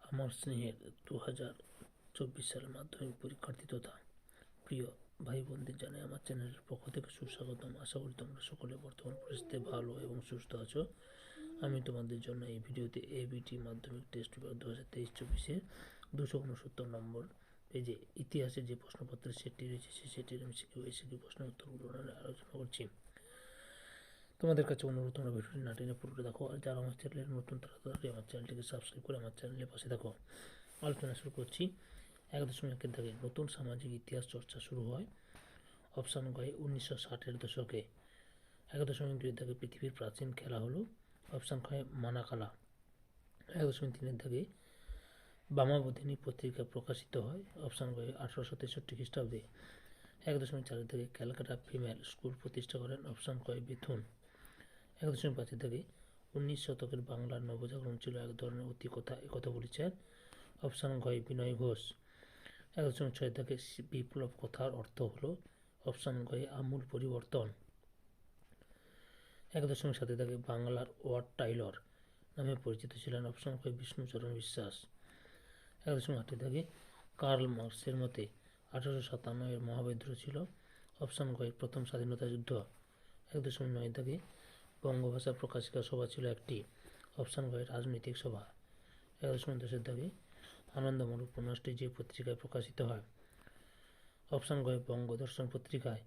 আমার স্নেহের 2024 সালের মাধ্যমিক পরীক্ষার্থী তথা প্রিয় ভাই বোনদের জানাই আমার চ্যানেলের পক্ষ থেকে সুস্বাগতম। আশা করি তোমরা সকলে বর্তমান পরিস্থিতিতে ভালো এবং সুস্থ আছো। আমি তোমাদের জন্য এই ভিডিওতে এবিটি মাধ্যমিক টেস্ট পেপার 2023-24-এর 269 নম্বর পেজে ইতিহাসে যে প্রশ্নপত্রের সেটটি রয়েছে সেই সেটির এমসিকিউ এসিকিউ প্রশ্নের উত্তরগুলো আলোচনা করছি। তোমাদের কাছে অনুরোধ, তোমরা ভিডিওটি না টেনে পুরোটা দেখো, আর যারা আমার চ্যানেলের নতুন তারা তাড়াতাড়ি আমার চ্যানেলটিকে সাবস্ক্রাইব করে আমার চ্যানেলের পাশে দেখো। আলোচনা শুরু করছি। 1.1 থেকে নতুন সামাজিক ইতিহাস চর্চা শুরু হয়। অপশান গয়ে 1960-এর দশকে। 1.2 থেকে পৃথিবীর প্রাচীন খেলা হলো। অপশান খয়ে মানাকালা। 1.3 থেকে বামাবোধিনী পত্রিকা প্রকাশিত হয়। অপশান গয়ে 1863 খ্রিস্টাব্দে। 1.4 থেকে ক্যালকাটা ফিমেল স্কুল প্রতিষ্ঠা করেন। অপশান কয় বেথুন। 1.5 থেকে 19 শতকের বাংলার নবজাগরণ ছিল এক ধরনের অতি কথা, একথা বলেছেন। অপশান ঘয় বিনয় ঘোষ। 1.6 থেকে বিপ্লব কথার অর্থ হলো। অপশান ঘয়ে আমূল পরিবর্তন। 1.7 থেকে বাংলার ওয়ার্ড টাইলর নামে পরিচিত ছিলেন। অপশান ঘয় বিষ্ণুচরণ বিশ্বাস। 1.8 থেকে কার্ল মার্কসের মতে 1857-এর মহাবিদ্রোহ ছিল। অপশান ঘয় প্রথম স্বাধীনতা যুদ্ধ। 1.9 থেকে বঙ্গভাষা প্রকাশিকা সভা ছিল একটি। অপশান ঘয় রাজনৈতিক সভা। 1.10 থেকে আনন্দমঠ উপন্যাসটি যে পত্রিকায় প্রকাশিত হয়। অপশান ঘয় বঙ্গদর্শন পত্রিকায়।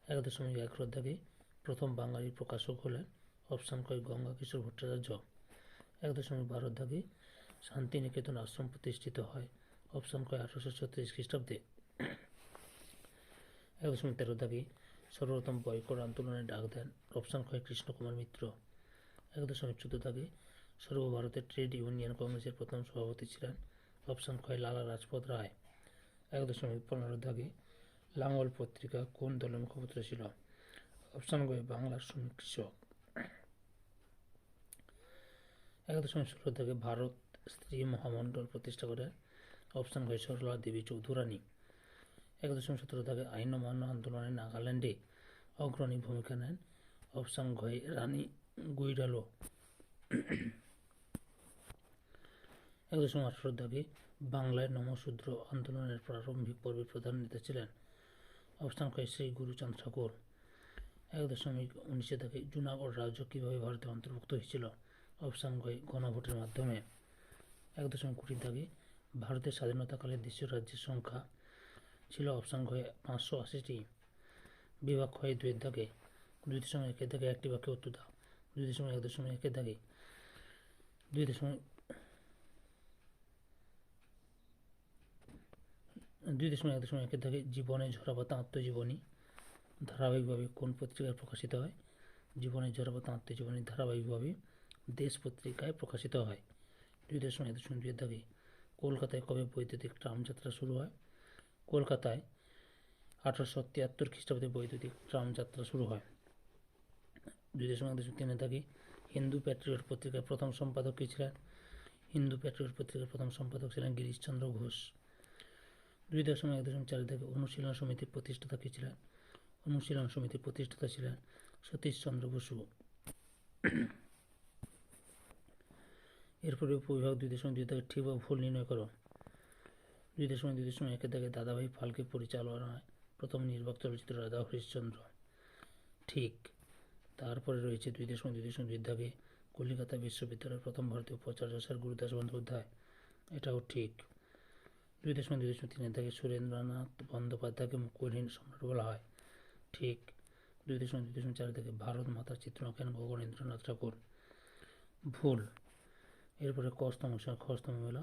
1.11 থেকে প্রথম বাঙালি প্রকাশক হলেন। অপশান ঘয় গঙ্গা কিশোর ভট্টাচার্য। 1.12 থেকে শান্তিনিকেতন আশ্রম প্রতিষ্ঠিত হয়। অপশান ঘয় 1836 খ্রিস্টাব্দে। 1.13 থেকে সর্বপ্রথম বয়কট আন্দোলনে ডাক দেন। অপশান ঘয় কৃষ্ণকুমার মিত্র। 1.14 থেকে সর্বভারতের ট্রেড ইউনিয়ন কংগ্রেসের প্রথম সভাপতি ছিলেন। অপশান ঘয় লালা রাজপথ রায়। 1.15 থেকে লাঙ্গল পত্রিকা কোন দলের মুখপত্র ছিল। অপশান ঘয় বাংলার শ্রমিক কৃষক। 1.16 থেকে ভারত স্ত্রী মহামণ্ডল প্রতিষ্ঠা করেন। অপশান ঘয় সরলা দেবী চৌধুরানী। 1.17 থেকে আইন অমান্য আন্দোলনে নাগাল্যান্ডে অগ্রণী ভূমিকা নেন। অপশান ঘয় রানী গুইডালো। 1.18 থেকে বাংলায় নমশূদ্র আন্দোলনের প্রারম্ভিক পর্বে প্রধান নেতা ছিলেন। অপশান ঘয় শ্রী গুরুচাঁদ ঠাকুর। 1.19 থেকে জুনাগড় রাজ্য কীভাবে ভারতে অন্তর্ভুক্ত হয়েছিল। অপশান ঘয় গণভোটের মাধ্যমে। 1.20 থেকে ভারতের স্বাধীনতাকালে দেশীয় রাজ্যের সংখ্যা ছিল। অপশান ঘয় 580টি। বিভাগ ক্ষয় 2 থেকে 2.1 থেকে একটি বাক্যে উত্তর দাও। 2.1 থেকে 2.1 থেকে জীবনে ঝরাপাতা আত্মজীবনী ধারাবাহিকভাবে কোন পত্রিকায় প্রকাশিত হয়। জীবনে ঝরাপাতা আত্মজীবনী ধারাবাহিকভাবে দেশ পত্রিকায় প্রকাশিত হয়। 2.1 থেকে কলকাতায় কবে বৈদ্যুতিক ট্রাম যাত্রা শুরু হয়। কলকাতায় 1873 খ্রিস্টাব্দে বৈদ্যুতিক ট্রাম যাত্রা শুরু হয়। 2.1 থেকে হিন্দু প্যাট্রিয়ট পত্রিকার প্রথম সম্পাদক কে ছিলেন। হিন্দু প্যাট্রিয়ট পত্রিকার প্রথম সম্পাদক ছিলেন গিরিশচন্দ্র ঘোষ। 2.1 থেকে অনুশীলন সমিতির প্রতিষ্ঠাতা কে ছিলেন। অনুশীলন সমিতির প্রতিষ্ঠাতা ছিলেন সতীশচন্দ্র বসু। এরপরে উপবিভাগ 2.2 থেকে ঠিক বা ভুল নির্ণয় করো। 2.2 থেকে দাদাভাই ফালকে পরিচালনায় প্রথম নির্বাক চলচ্চিত্র রাধা হরিশ্চন্দ্র। ঠিক। তারপরে রয়েছে 2.2 থেকে কলিকাতা বিশ্ববিদ্যালয়ের প্রথম ভারতীয় উপাচার্য স্যার গুরুদাস বন্দ্যোপাধ্যায়। এটাও ঠিক। 2.2 থেকে সুরেন্দ্রনাথ বন্দ্যোপাধ্যায়কে মুকুটহীন সম্রাট বলা হয়। ঠিক। 2.2 থেকে ভারত মাতার চিত্র আঁকেন গগনেন্দ্রনাথ ঠাকুর। ভুল। এরপরে খস্তম হলো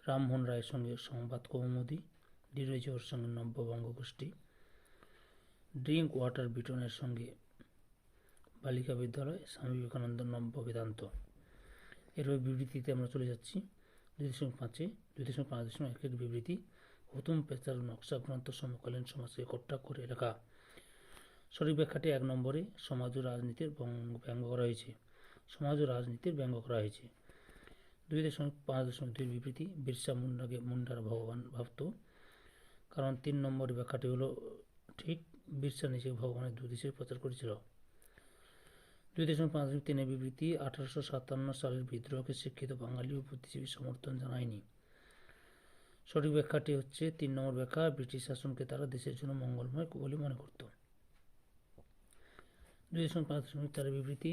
রামমোহন রায়ের সঙ্গে সংবাদ কৌমুদী, ডিরোজিওর সঙ্গে নব্যবঙ্গ গোষ্ঠী, ড্রিঙ্ক ওয়াটার বিটনের সঙ্গে বালিকা বিদ্যালয়, স্বামী বিবেকানন্দ নব্য বেদান্ত। এরপরে বিবৃতিতে আমরা চলে যাচ্ছি। 2.5 বিবৃতি হুতুম পেশার নকশা গ্রন্থ সমকালীন সমাজকে কট্টা করে লেখা। সঠিক ব্যাখ্যাটি 1 নম্বরে সমাজ ও রাজনীতির ব্যঙ্গ করা হয়েছে। সমাজ ও রাজনীতির ব্যঙ্গ করা হয়েছে। 2.5 বিবৃতি বিরসা মুন্ডাকে মুন্ডার ভগবান ভাবত। কারণ 3 নম্বর ব্যাখ্যাটি হলো ঠিক। বিরসা নিজে ভগবানের 2 দেশের প্রচার করেছিল। 2.5-3 বিবৃতি 1857 সালের বিদ্রোহকে শিক্ষিত বাঙালি ও বুদ্ধিজীবী সমর্থন জানায়নি। সঠিক ব্যাখ্যাটি হচ্ছে 3 নম্বর ব্যাখ্যা, ব্রিটিশ শাসনকে তারা দেশের জন্য মঙ্গলময় বলে মনে করত। 2.5-4 বিবৃতি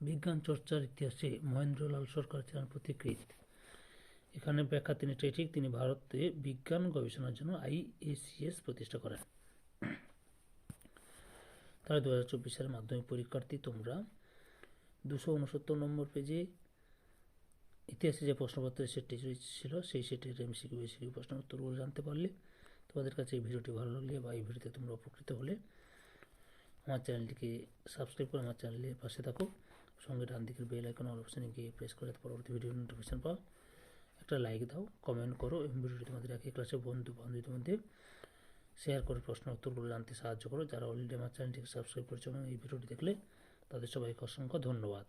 বিজ্ঞান চর্চার ইতিহাসে মহেন্দ্রলাল সরকার ছিলেন পথিকৃৎ। এখানে ব্যাখ্যা তিনটাই ঠিক। তিনি ভারতে বিজ্ঞান গবেষণার জন্য IACS প্রতিষ্ঠা করেন। তাহলে 2024 সালের মাধ্যমিক পরীক্ষার্থী, তোমরা 269 নম্বর পেজে ইতিহাসে যে প্রশ্নপত্রের সেটটি ছিল সেই সেটের MCQ প্রশ্নের উত্তরগুলো জানতে পারলে। তোমাদের কাছে এই ভিডিওটি ভালো লাগলে বা এই ভিডিওতে তোমরা উপকৃত হলে আমার চ্যানেলটিকে সাবস্ক্রাইব করে আমার চ্যানেলের পাশে থাকো। সঙ্গে ডান দিকের বেল আইকন অল অপশানে গিয়ে প্রেস করে পরবর্তী ভিডিও নোটিফিকেশন পাও। একটা লাইক দাও, কমেন্ট করো এবং ভিডিওটি তোমাদের একই ক্লাসে বন্ধু বান্ধবীদের মধ্যে শেয়ার করে প্রশ্নের উত্তরগুলো জানতে সাহায্য করো। যারা অলরেডি আমার চ্যানেলটিকে সাবস্ক্রাইব করেছো এবং এই ভিডিওটি দেখলে তাদের সবাইকে অসংখ্য ধন্যবাদ।